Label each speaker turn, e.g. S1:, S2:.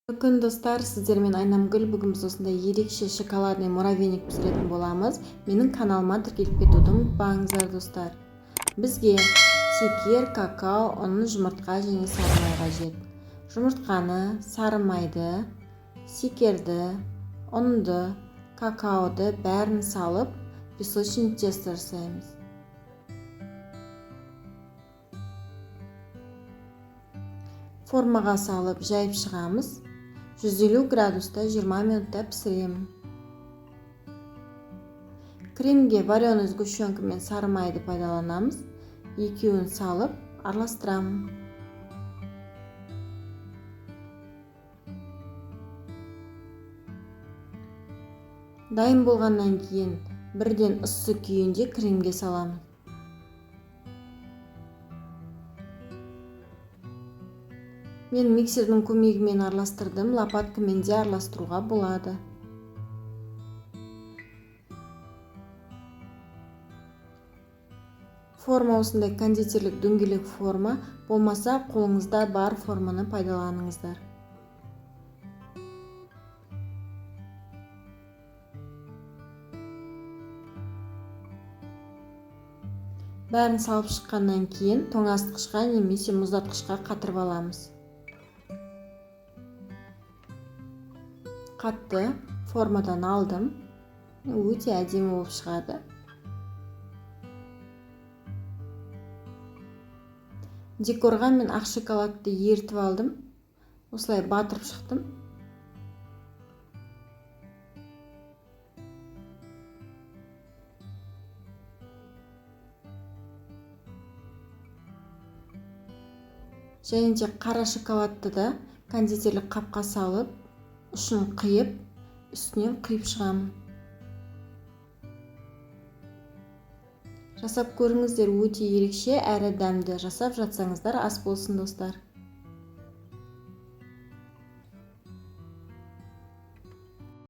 S1: Бүгін достар, сіздермен Айнамгүл. Бүгін біз осындай ерекше шоколадный муравейник пісіретін боламыз. Менің каналыма тіркеліп кетуді ұмытпаңыздар достар. Бізге шекер, какао, ұн, жұмыртқа және сары май қажет. Жұмыртқаны, сары майды, шекерді, ұнды, какаоды бәрін салып, песочный тесто жасаймыз. Формаға салып жайып шығамыз. 150 градуста 20 минутта пісіремін. Кремге вареный сгущенка мен сары майды пайдаланамыз. Екеуін салып араластырамын. Дайын болғаннан кейін бірден ыссы күйінде кремге саламын. Мен миксердің көмегімен араластырдым, лопаткамен де араластыруға болады. Форма осындай кондитерлік дөңгелек форма, болмаса қолыңызда бар форманы пайдаланыңыздар. Бәрін салып шыққаннан кейін тоңазытқышқа немесе мұздатқышқа қатырып аламыз. Қатты формадан алдым. Өте әдемі болып шығады. Декорға мен ақ шоколадты ертіп алдым. Осылай батырып шықтым. Және де қара шоколадты да кондитерлік қапқа салып, ұшын қиып, үстінен қиып шығамын. Жасап көріңіздер, өте ерекше әрі дәмді. Жасап жатсаңыздар ас болсын достар.